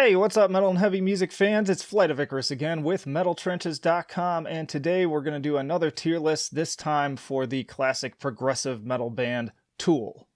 Hey, what's up, metal and heavy music fans? It's Flight of Icarus again with MetalTrenches.com, and today we're going to do another tier list, this time for the classic progressive metal band Tool.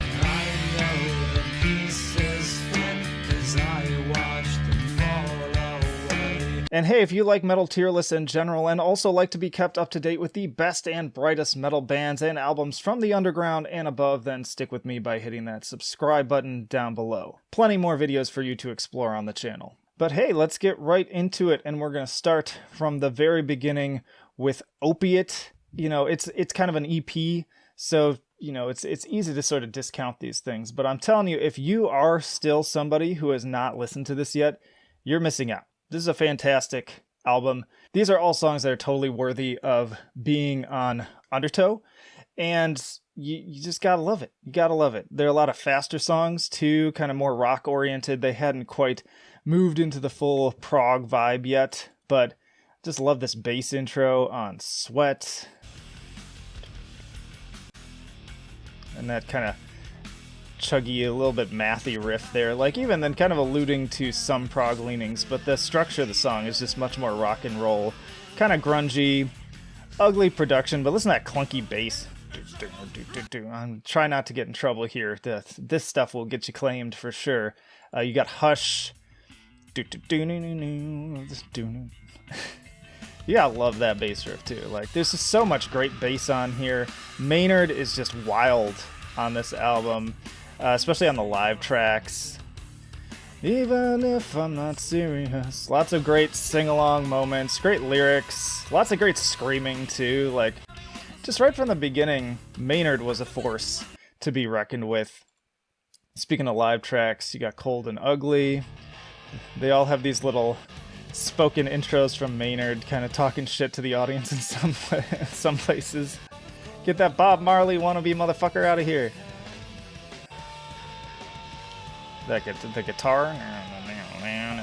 And hey, if you like metal tier lists in general and also like to be kept up to date with the best and brightest metal bands and albums from the underground and above, then stick with me by hitting that subscribe button down below. Plenty more videos for you to explore on the channel. But hey, let's get right into it, and we're going to start from the very beginning with Opiate. You know, it's kind of an EP, so it's easy to sort of discount these things. But I'm telling you, if you are still somebody who has not listened to this yet, you're missing out. This is a fantastic album. These are all songs that are totally worthy of being on Undertow, and you just gotta love it. You gotta love it. There are a lot of faster songs too, kind of more rock oriented. They hadn't quite moved into the full prog vibe yet, but just love this bass intro on Sweat. And that kind of chuggy, a little bit mathy riff there, like even then kind of alluding to some prog leanings, but the structure of the song is just much more rock and roll, kind of grungy, ugly production, but listen to that clunky bass. I'm trying not to get in trouble here. This stuff will get you claimed for sure. You got Hush. Yeah, I love that bass riff too. Like, there's just so much great bass on here. Maynard is just wild on this album. Especially on the live tracks. Even if I'm not serious. Lots of great sing-along moments, great lyrics, lots of great screaming too. Like, just right from the beginning, Maynard was a force to be reckoned with. Speaking of live tracks, you got Cold and Ugly. They all have these little spoken intros from Maynard, kind of talking shit to the audience in some places. Get that Bob Marley wannabe motherfucker out of here. The guitar,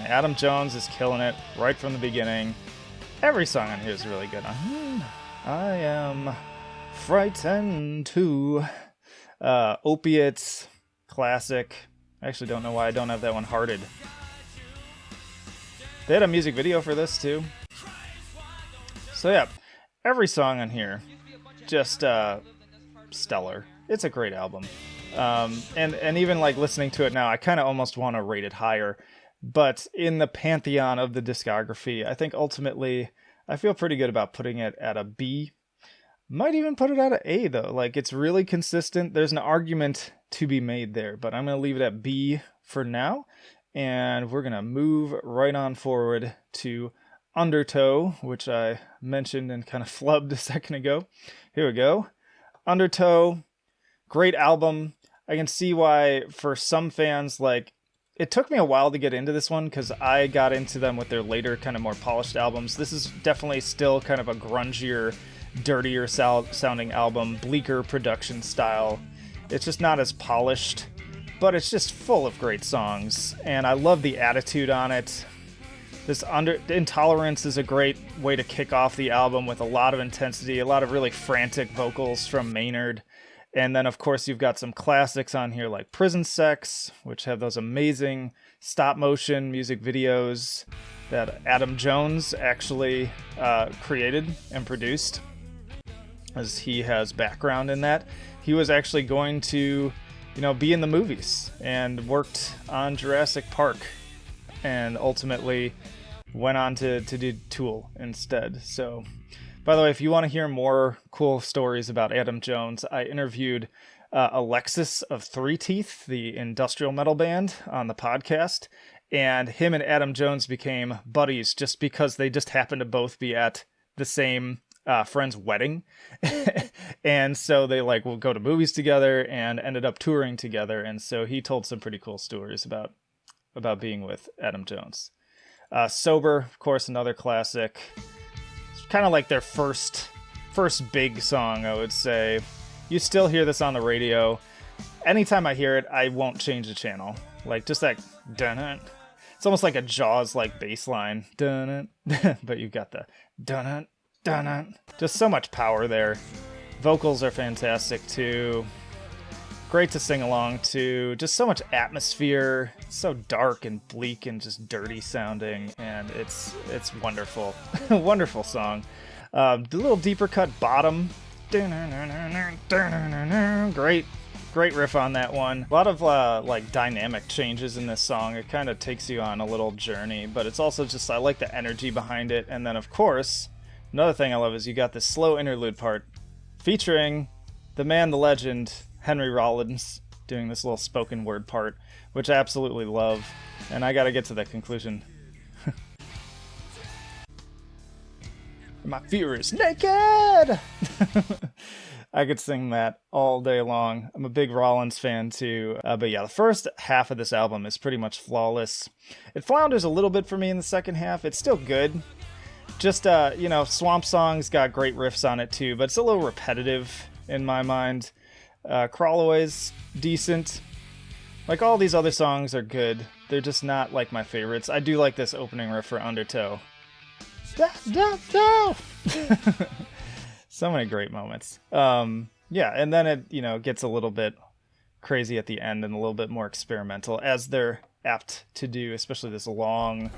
Adam Jones is killing it right from the beginning. Every song on here is really good. I am frightened too. Opiates, classic. I actually don't know why I don't have that one hearted. They had a music video for this too. So yeah, every song on here, just stellar. It's a great album. And even like listening to it now, I kind of almost want to rate it higher, but in the pantheon of the discography, I think ultimately I feel pretty good about putting it at a B. Might even put it at an A though. Like, it's really consistent. There's an argument to be made there, but I'm going to leave it at B for now. And we're going to move right on forward to Undertow, which I mentioned and kind of flubbed a second ago. Here we go. Undertow, great album. I can see why for some fans, like, it took me a while to get into this one because I got into them with their later kind of more polished albums. This is definitely still kind of a grungier, dirtier sounding album, bleaker production style. It's just not as polished, but it's just full of great songs, and I love the attitude on it. This Intolerance is a great way to kick off the album with a lot of intensity, a lot of really frantic vocals from Maynard. And then, of course, you've got some classics on here like Prison Sex, which have those amazing stop-motion music videos that Adam Jones actually created and produced, as he has background in that. He was actually going to, be in the movies and worked on Jurassic Park, and ultimately went on to do Tool instead. So, by the way, if you want to hear more cool stories about Adam Jones, I interviewed Alexis of Three Teeth, the industrial metal band, on the podcast, and him and Adam Jones became buddies just because they just happened to both be at the same friend's wedding. And so they will go to movies together and ended up touring together. And so he told some pretty cool stories about being with Adam Jones. Sober, of course, another classic. Kind of like their first big song, I would say. You still hear this on the radio. Anytime I hear it, I won't change the channel. Like, just that dun-dun. It's almost like a Jaws-like bass line. Dun-dun. But you've got the dun-dun, dun-dun. Just so much power there. Vocals are fantastic too. Great to sing along to. Just so much atmosphere. It's so dark and bleak and just dirty sounding, and it's wonderful. Wonderful song. The little deeper cut bottom. Great riff on that one. A lot of like dynamic changes in this song. It kind of takes you on a little journey, but it's also just, I like the energy behind it. And then of course, another thing I love is you got this slow interlude part featuring the man, the legend, Henry Rollins, doing this little spoken word part, which I absolutely love. And I gotta get to that conclusion. My fear is naked! I could sing that all day long. I'm a big Rollins fan too. But yeah, the first half of this album is pretty much flawless. It flounders a little bit for me in the second half. It's still good. Just, Swamp Song's got great riffs on it too, but it's a little repetitive in my mind. Crawlaway's decent. Like, all these other songs are good. They're just not like my favorites. I do like this opening riff for Undertow. So many great moments. Yeah, and then it, gets a little bit crazy at the end and a little bit more experimental, as they're apt to do, especially this long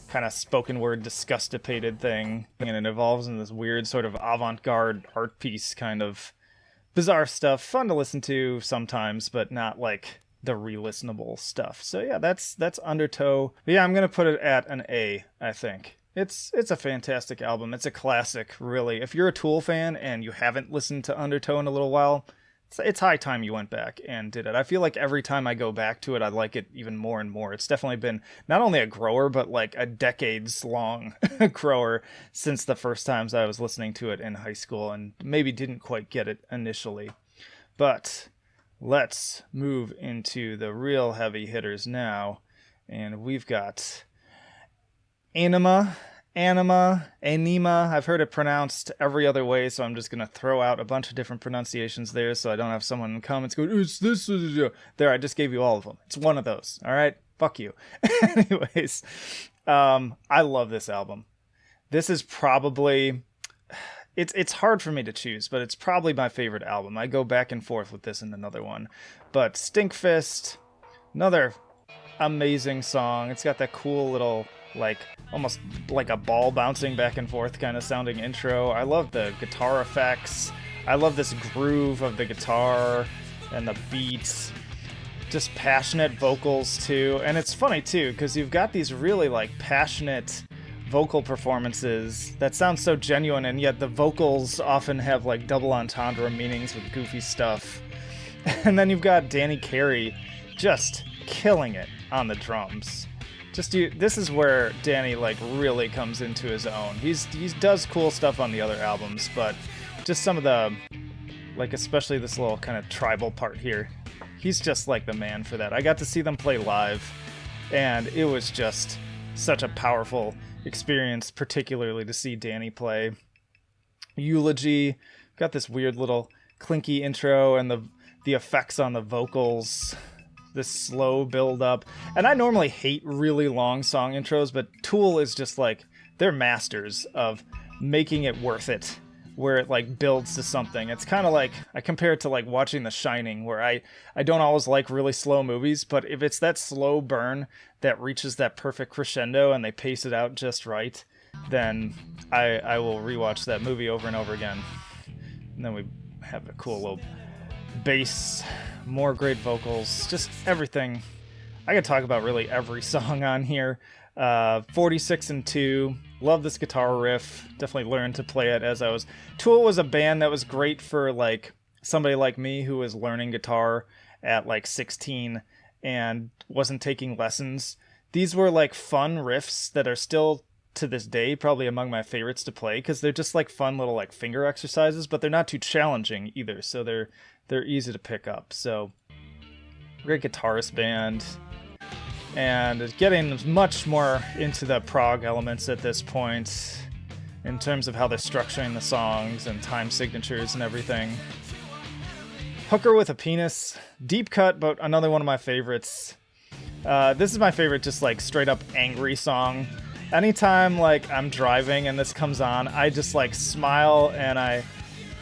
kind of spoken word disgustipated thing. And it evolves in this weird sort of avant-garde art piece kind of bizarre stuff. Fun to listen to sometimes, but not like the re-listenable stuff. So yeah, that's Undertow. But yeah, I'm going to put it at an A, I think. It's a fantastic album. It's a classic, really. If you're a Tool fan and you haven't listened to Undertow in a little while, it's high time you went back and did it. I feel like every time I go back to it, I like it even more and more. It's definitely been not only a grower, but like a decades-long grower since the first times I was listening to it in high school, and maybe didn't quite get it initially. But let's move into the real heavy hitters now, and we've got Aenima, Aenima. I've heard it pronounced every other way, so I'm just going to throw out a bunch of different pronunciations there so I don't have someone in the comments go, it's this. There, I just gave you all of them. It's one of those. All right? Fuck you. Anyways, I love this album. This is probably... It's hard for me to choose, but it's probably my favorite album. I go back and forth with this and another one. But Stinkfist, another amazing song. It's got that cool little... like almost like a ball bouncing back and forth kind of sounding intro. I love the guitar effects. I love this groove of the guitar and the beats. Just passionate vocals too. And it's funny too, because you've got these really like passionate vocal performances that sound so genuine, and yet the vocals often have like double entendre meanings with goofy stuff. And then you've got Danny Carey just killing it on the drums. This is where Danny like really comes into his own. He does cool stuff on the other albums, but just some of the, like especially this little kind of tribal part here, he's just like the man for that. I got to see them play live, and it was just such a powerful experience, particularly to see Danny play. Eulogy, got this weird little clinky intro and the effects on the vocals. This slow build up. And I normally hate really long song intros, but Tool is just like, they're masters of making it worth it, where it like builds to something. It's kind of like, I compare it to like watching The Shining, where I don't always like really slow movies, but if it's that slow burn that reaches that perfect crescendo and they pace it out just right, then I will rewatch that movie over and over again. And then we have a cool little bass, more great vocals, just everything. I could talk about really every song on here. 46 and 2, love this guitar riff. Definitely learned to play it as I was... Tool was a band that was great for like somebody like me who was learning guitar at like 16 and wasn't taking lessons. These were like fun riffs that are still to this day probably among my favorites to play, because they're just like fun little like finger exercises, but they're not too challenging either, so they're easy to pick up. So great guitarist band, and getting much more into the prog elements at this point in terms of how they're structuring the songs and time signatures and everything. Hooker with a Penis, deep cut, but another one of my favorites. This is my favorite just like straight up angry song. Anytime like I'm driving and this comes on, I just like smile and I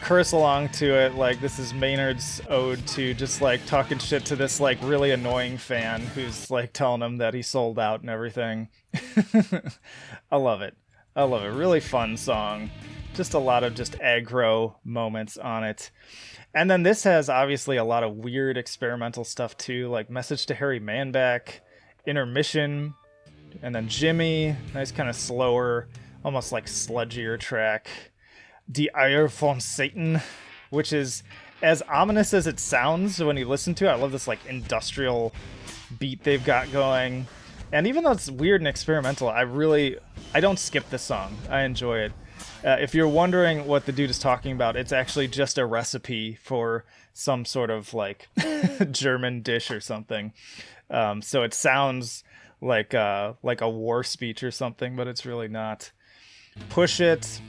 curse along to it like this is Maynard's ode to just like talking shit to this like really annoying fan who's like telling him that he sold out and everything. I love it. Really fun song. Just a lot of just aggro moments on it. And then this has obviously a lot of weird experimental stuff too, like Message to Harry Manback, Intermission, and then Jimmy, nice kind of slower, almost like sludgier track. Die Eier von Satan, which is as ominous as it sounds when you listen to it. I love this like industrial beat they've got going. And even though it's weird and experimental, I don't skip this song. I enjoy it. If you're wondering what the dude is talking about, it's actually just a recipe for some sort of like German dish or something. So it sounds like a war speech or something, but it's really not. Push It.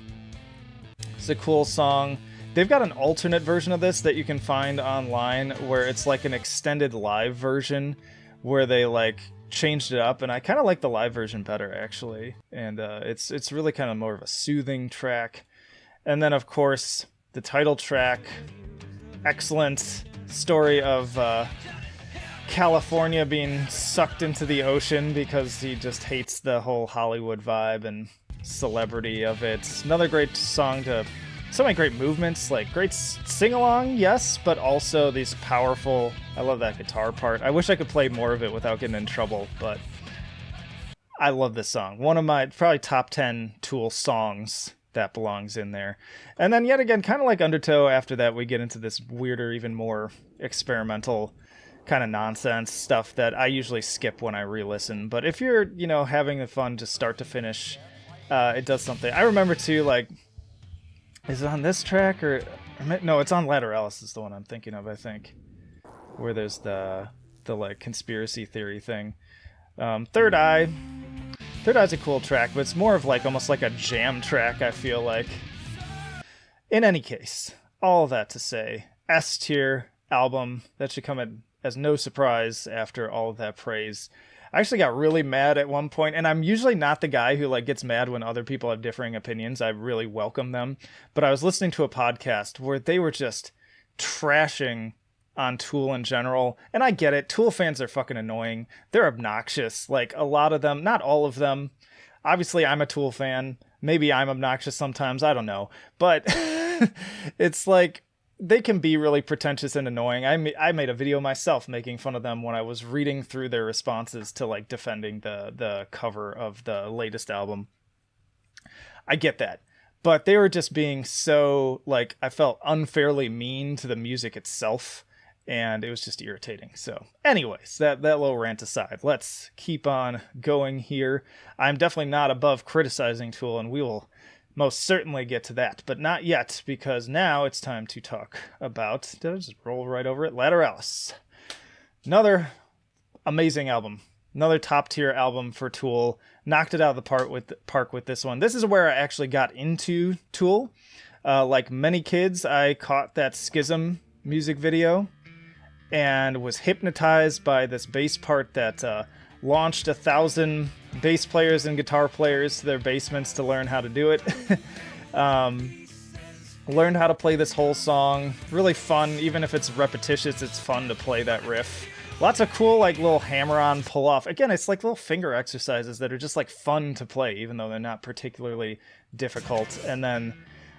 It's a cool song. They've got an alternate version of this that you can find online where it's like an extended live version where they like changed it up, and I kind of like the live version better actually. And it's really kind of more of a soothing track. And then of course the title track, excellent story of California being sucked into the ocean because he just hates the whole Hollywood vibe and celebrity of it. Another great song to so many great movements, like great sing-along, yes, but also these powerful, I love that guitar part. I wish I could play more of it without getting in trouble, but I love this song. One of my probably top 10 Tool songs that belongs in there. And then yet again, kind of like Undertow, after that we get into this weirder, even more experimental kind of nonsense stuff that I usually skip when I re-listen. But if you're, having the fun to start to finish, it does something. I remember too, like, is it on this track or no? It's on Lateralis is the one I'm thinking of, I think, where there's the like conspiracy theory thing. Third Eye's a cool track, but it's more of like almost like a jam track, I feel like. In any case, all that to say, S tier album. That should come as no surprise after all of that praise. I actually got really mad at one point, and I'm usually not the guy who like gets mad when other people have differing opinions. I really welcome them. But I was listening to a podcast where they were just trashing on Tool in general, and I get it. Tool fans are fucking annoying. They're obnoxious. Like a lot of them, not all of them. Obviously, I'm a Tool fan. Maybe I'm obnoxious sometimes. I don't know. But it's like, they can be really pretentious and annoying. I made a video myself making fun of them when I was reading through their responses to like defending the cover of the latest album. I get that. But they were just being so, like, I felt unfairly mean to the music itself, and it was just irritating. So anyways, that little rant aside, let's keep on going here. I'm definitely not above criticizing Tool, and we will most certainly get to that, but not yet, because now it's time to talk about, did I just roll right over it? Lateralis. Another amazing album. Another top tier album for Tool. Knocked it out of the park with this one. This is where I actually got into Tool. Like many kids, I caught that Schism music video and was hypnotized by this bass part that launched 1,000 bass players and guitar players to their basements to learn how to do it. Learned how to play this whole song. Really fun. Even if it's repetitious, it's fun to play that riff. Lots of cool, like, little hammer-on pull-off. Again, it's like little finger exercises that are just, like, fun to play, even though they're not particularly difficult. And then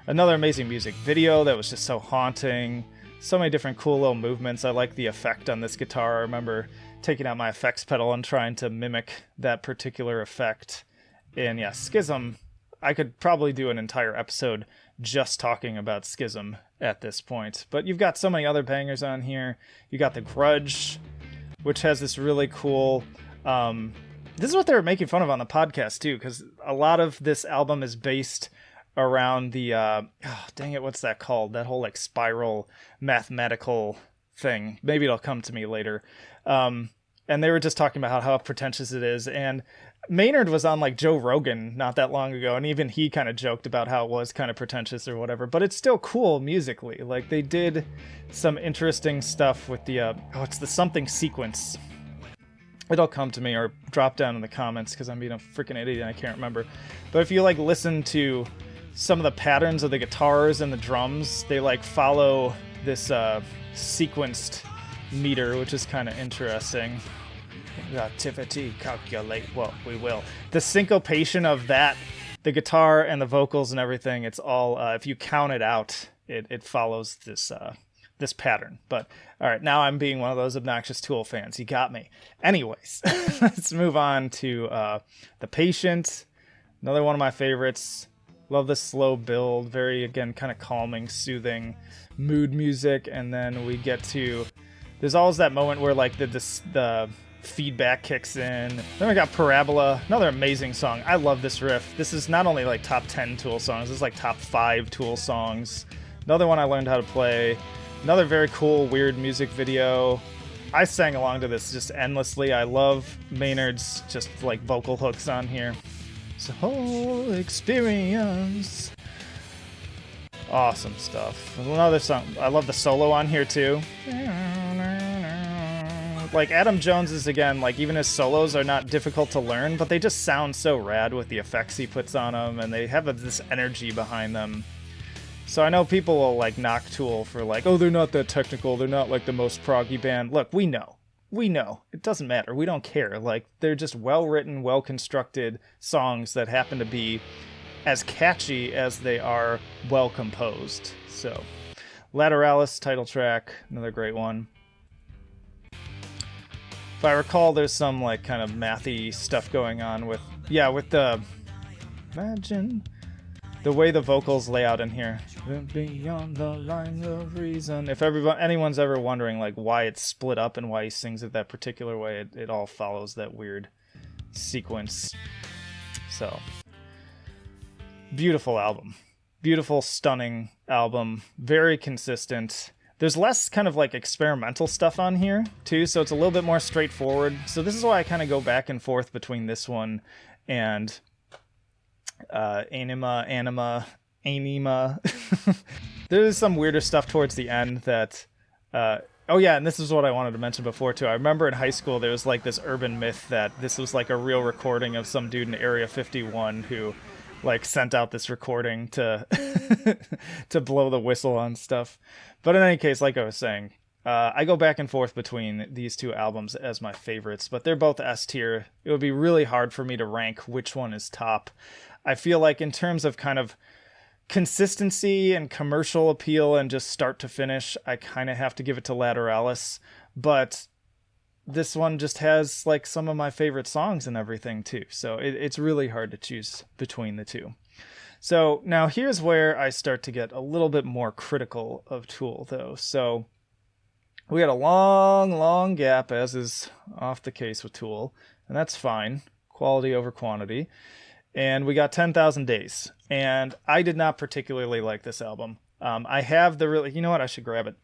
another amazing music video that was just so haunting. So many different cool little movements. I like the effect on this guitar. I remember taking out my effects pedal and trying to mimic that particular effect. And yeah, Schism, I could probably do an entire episode just talking about Schism at this point. But you've got so many other bangers on here. You got The Grudge, which has this really cool... this is what they were making fun of on the podcast, too, because a lot of this album is based around the... dang it, what's that called? That whole, like, spiral mathematical thing. Maybe it'll come to me later. And they were just talking about how pretentious it is. And Maynard was on like Joe Rogan not that long ago, and even he kind of joked about how it was kind of pretentious or whatever, but it's still cool musically. Like they did some interesting stuff with the it's the something sequence. It'll come to me, or drop down in the comments because I'm being a freaking idiot and I can't remember. But if you like listen to some of the patterns of the guitars and the drums, they like follow this sequenced meter, which is kind of interesting. Relativity, calculate what we will. The syncopation of that, the guitar and the vocals and everything, it's all, if you count it out, it follows this pattern. But all right, now I'm being one of those obnoxious Tool fans. You got me. Anyways, let's move on to The Patient. Another one of my favorites. Love the slow build. Very, again, kind of calming, soothing mood music. And then we get to... There's always that moment where like the feedback kicks in. Then we got Parabola. Another amazing song. I love this riff. This is not only like top 10 Tool songs. This is like top 5 Tool songs. Another one I learned how to play. Another very cool, weird music video. I sang along to this just endlessly. I love Maynard's just like vocal hooks on here. It's a whole experience. Awesome stuff. Another song. I love the solo on here too. Like Adam Jones is, again, like even his solos are not difficult to learn, but they just sound so rad with the effects he puts on them, and they have this energy behind them. So I know people will like knock Tool for like, oh, they're not that technical, they're not like the most proggy band. Look, we know. It doesn't matter. We don't care. Like, they're just well-written, well-constructed songs that happen to be as catchy as they are well-composed. So, Lateralis, title track, another great one. If I recall, there's some, like, kind of mathy stuff going on with the... Imagine... The way the vocals lay out in here. Beyond the line of reason. If anyone's ever wondering like why it's split up and why he sings it that particular way, it all follows that weird sequence. So, beautiful album. Beautiful, stunning album. Very consistent. There's less kind of like experimental stuff on here too, so it's a little bit more straightforward. So this is why I kind of go back and forth between this one and Aenima. There's some weirder stuff towards the end that oh yeah, and this is what I wanted to mention before too. I remember in high school there was like this urban myth that this was like a real recording of some dude in Area 51 who like sent out this recording to to blow the whistle on stuff. But in any case, like I was saying, I go back and forth between these two albums as my favorites, but they're both S tier. It would be really hard for me to rank which one is top. I feel like in terms of kind of consistency and commercial appeal and just start to finish, I kind of have to give it to Lateralis. But this one just has like some of my favorite songs and everything too. So it's really hard to choose between the two. So now here's where I start to get a little bit more critical of Tool though. So we had a long gap, as is oft the case with Tool, and that's fine. Quality over quantity. And we got 10,000 Days. And I did not particularly like this album. I have the you know what? I should grab it.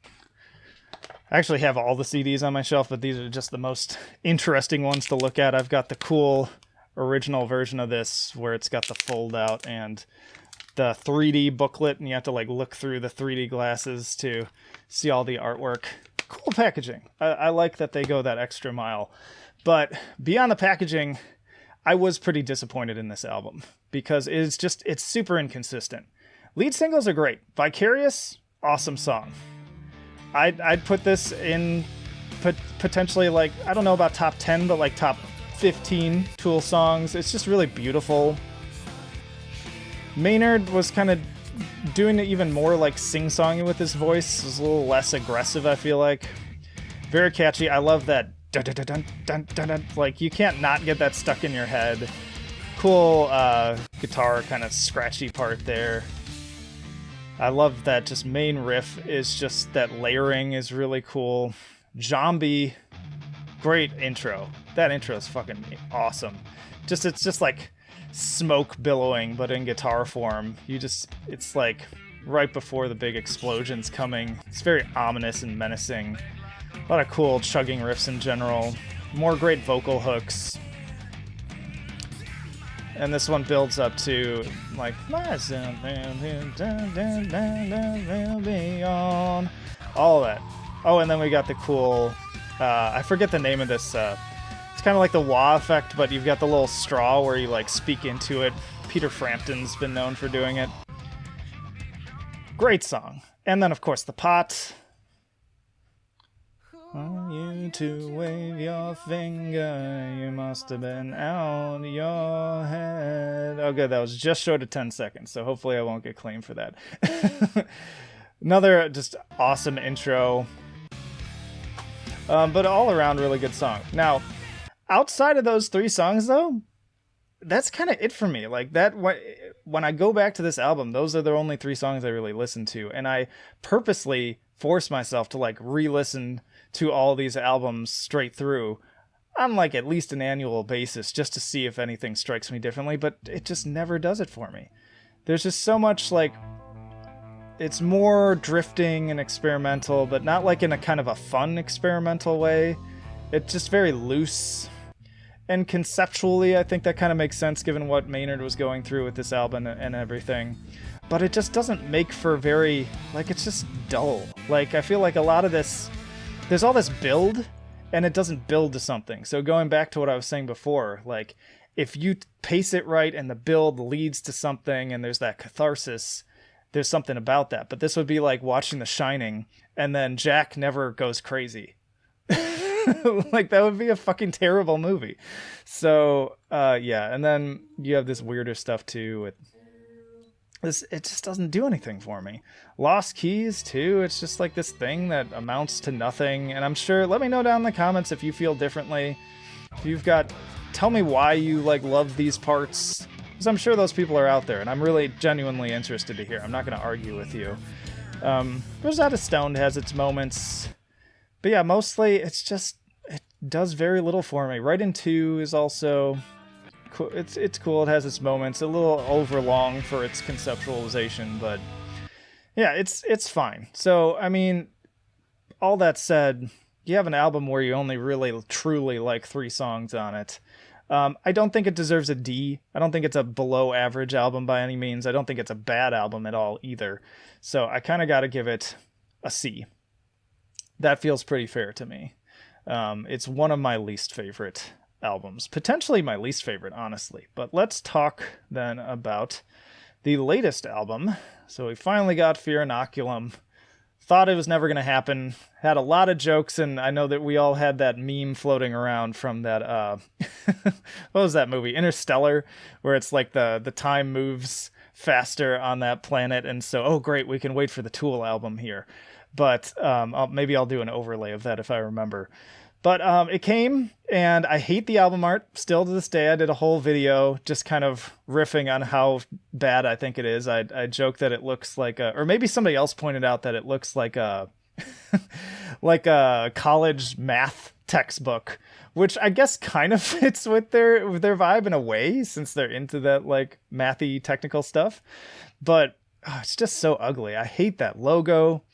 I actually have all the CDs on my shelf, but these are just the most interesting ones to look at. I've got the cool original version of this where it's got the fold out and the 3D booklet, and you have to like look through the 3D glasses to see all the artwork. Cool packaging. I like that they go that extra mile. But beyond the packaging, I was pretty disappointed in this album because it's super inconsistent. Lead singles are great. Vicarious, awesome song. I'd put this in potentially like, I don't know about top 10, but like top 15 Tool songs. It's just really beautiful. Maynard was kind of doing it even more like sing-songy with his voice. It was a little less aggressive, I feel like. Very catchy. I love that dun, dun, dun, dun, dun, dun. Like, you can't not get that stuck in your head. Cool guitar kind of scratchy part there. I love that just main riff is just that layering is really cool. Zombie, great intro. That intro is fucking awesome. It's just like smoke billowing, but in guitar form. It's like right before the big explosion's coming. It's very ominous and menacing. A lot of cool chugging riffs in general. More great vocal hooks. And this one builds up to like beyond all of that. Oh, and then we got the cool I forget the name of this. It's kind of like the wah effect, but you've got the little straw where you like speak into it. Peter Frampton's been known for doing it. Great song. And then, of course, the pot. Want you to wave your finger, you must have been out your head. Okay, that was just short of 10 seconds, so hopefully I won't get claimed for that. Another just awesome intro. But all around really good song. Now, outside of those 3 songs, though, that's kind of it for me. Like, that, when I go back to this album, those are the only 3 songs I really listen to, and I purposely force myself to, like, re-listen to all these albums straight through on, like, at least an annual basis, just to see if anything strikes me differently, but it just never does it for me. There's just so much, like, it's more drifting and experimental, but not, like, in a kind of a fun experimental way. It's just very loose. And conceptually, I think that kind of makes sense given what Maynard was going through with this album and everything. But it just doesn't make for very, like, it's just dull. Like, I feel like a lot of this, there's all this build, and it doesn't build to something. So going back to what I was saying before, like, if you pace it right and the build leads to something and there's that catharsis, there's something about that. But this would be like watching The Shining, and then Jack never goes crazy. Like, that would be a fucking terrible movie. So, yeah, and then you have this weirder stuff, too, with this. It just doesn't do anything for me. Lost Keys, too, it's just like this thing that amounts to nothing, and I'm sure, let me know down in the comments if you feel differently. If you've got, tell me why you, like, love these parts, because I'm sure those people are out there, and I'm really genuinely interested to hear. I'm not going to argue with you. Rosetta Stone has its moments. But yeah, mostly it's just, it does very little for me. Right in 2 is also cool. It's cool. It has its moments. A little overlong for its conceptualization, but yeah, it's fine. So, I mean, all that said, you have an album where you only really truly like 3 songs on it. I don't think it deserves a D. I don't think it's a below average album by any means. I don't think it's a bad album at all either. So I kind of got to give it a C. That feels pretty fair to me. It's one of my least favorite albums. Potentially my least favorite, honestly. But let's talk then about the latest album. So we finally got Fear Inoculum. Thought it was never going to happen. Had a lot of jokes, and I know that we all had that meme floating around from that, what was that movie? Interstellar, where it's like the time moves faster on that planet, and so, oh great, we can wait for the Tool album here. But maybe I'll do an overlay of that if I remember. But it came, and I hate the album art still to this day. I did a whole video just kind of riffing on how bad I think it is. I joke that it looks like or maybe somebody else pointed out that it looks like a like a college math textbook, which I guess kind of fits with their vibe in a way, since they're into that like mathy technical stuff. But it's just so ugly. I hate that logo.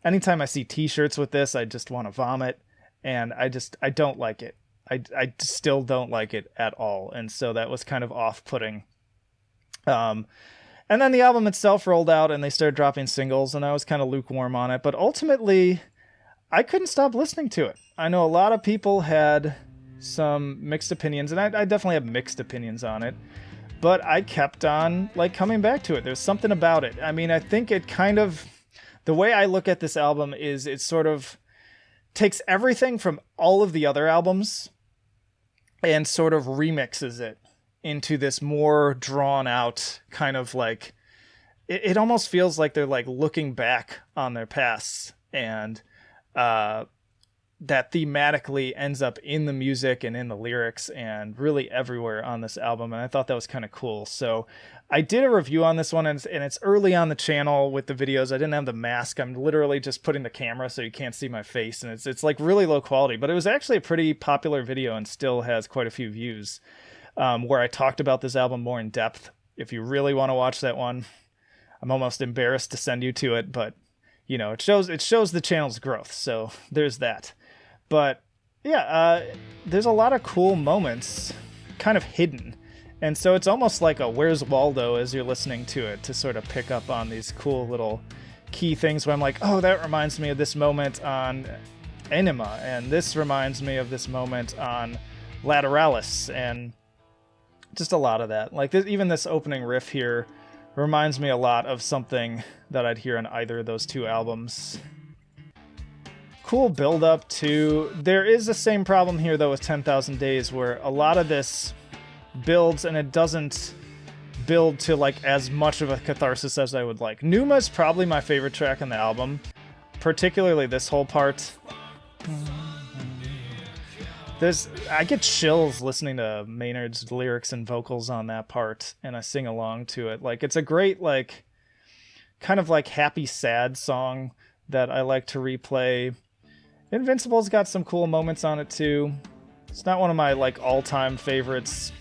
Anytime I see t-shirts with this, I just want to vomit, and I don't like it. I still don't like it at all, and so that was kind of off-putting. And then the album itself rolled out, and they started dropping singles, and I was kind of lukewarm on it, but ultimately, I couldn't stop listening to it. I know a lot of people had some mixed opinions, and I definitely have mixed opinions on it, but I kept on, like, coming back to it. There's something about it. I mean, I think it kind of... The way I look at this album is it sort of takes everything from all of the other albums and sort of remixes it into this more drawn out kind of like, it almost feels like they're like looking back on their pasts, and that thematically ends up in the music and in the lyrics and really everywhere on this album. And I thought that was kind of cool. So I did a review on this one, and it's early on the channel with the videos. I didn't have the mask. I'm literally just putting the camera so you can't see my face, and it's like really low quality, but it was actually a pretty popular video and still has quite a few views, where I talked about this album more in depth. If you really want to watch that one, I'm almost embarrassed to send you to it, but you know, it shows the channel's growth. So there's that. But yeah, there's a lot of cool moments kind of hidden. And so it's almost like a Where's Waldo as you're listening to it, to sort of pick up on these cool little key things where I'm like, oh, that reminds me of this moment on Enema, and this reminds me of this moment on Lateralis, and just a lot of that. Like even this opening riff here Reminds me a lot of something that I'd hear on either of those two albums. Cool build up to... There is the same problem here though with 10,000 Days, where a lot of this builds and it doesn't build to like as much of a catharsis as I would like. Numa is probably my favorite track on the album, particularly this whole part. I get chills listening to Maynard's lyrics and vocals on that part, and I sing along to it. Like, it's a great, like, kind of like happy, sad song that I like to replay. Invincible's got some cool moments on it, too. It's not one of my, like, all-time favorites.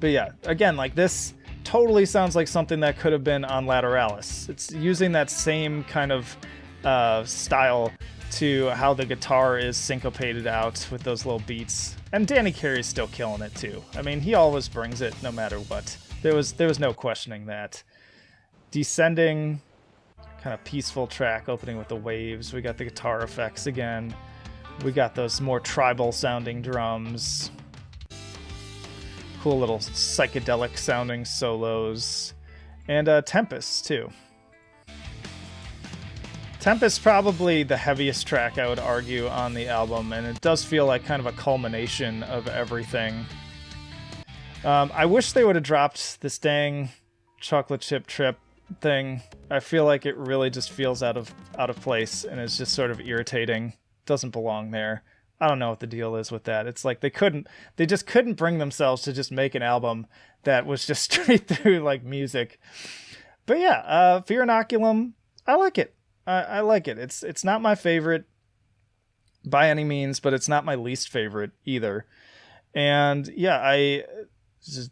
But yeah, again, like, this totally sounds like something that could have been on Lateralis. It's using that same kind of style to how the guitar is syncopated out with those little beats. And Danny Carey's still killing it too. I mean, he always brings it no matter what. There was no questioning that. Descending, kind of peaceful track opening with the waves. We got the guitar effects again. We got those more tribal sounding drums. Cool little psychedelic sounding solos. And Tempest too. Tempest probably the heaviest track, I would argue, on the album, and it does feel like kind of a culmination of everything. I wish they would have dropped this dang chocolate chip trip thing. I feel like it really just feels out of place, and it's just sort of irritating. Doesn't belong there. I don't know what the deal is with that. It's like they just couldn't bring themselves to just make an album that was just straight through like music. But yeah, Fear Inoculum, I like it. I like it. It's not my favorite by any means, but it's not my least favorite either. And yeah,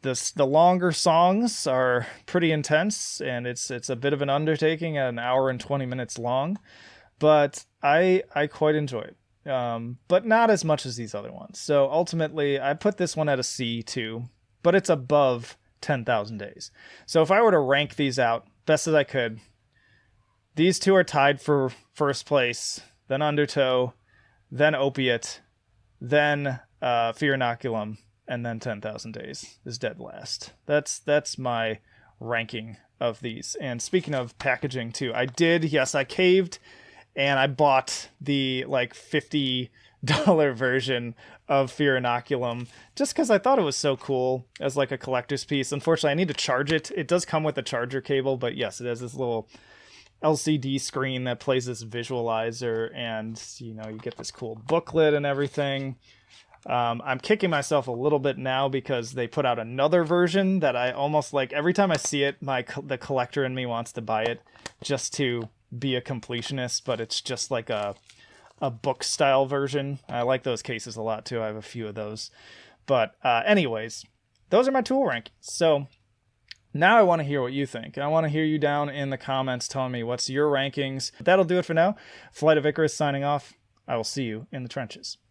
the longer songs are pretty intense, and it's a bit of an undertaking at an hour and 20 minutes long, but I quite enjoy it. But not as much as these other ones. So ultimately, I put this one at a C too, but it's above 10,000 Days. So if I were to rank these out best as I could, these two are tied for first place, then Undertow, then Opiate, then Fear Inoculum, and then 10,000 Days is dead last. That's my ranking of these. And speaking of packaging too, I caved and I bought the like $50 version of Fear Inoculum just because I thought it was so cool as like a collector's piece. Unfortunately, I need to charge it. It does come with a charger cable, but yes, it has this little LCD screen that plays this visualizer, and you get this cool booklet and everything. I'm kicking myself a little bit now because they put out another version that I almost like. Every time I see it, the collector in me wants to buy it just to be a completionist, but it's just like a book style version. I like those cases a lot too. I have a few of those. But anyways, those are my tool rankings. So now I want to hear what you think. I want to hear you down in the comments telling me what's your rankings. That'll do it for now. Flight of Icarus signing off. I will see you in the trenches.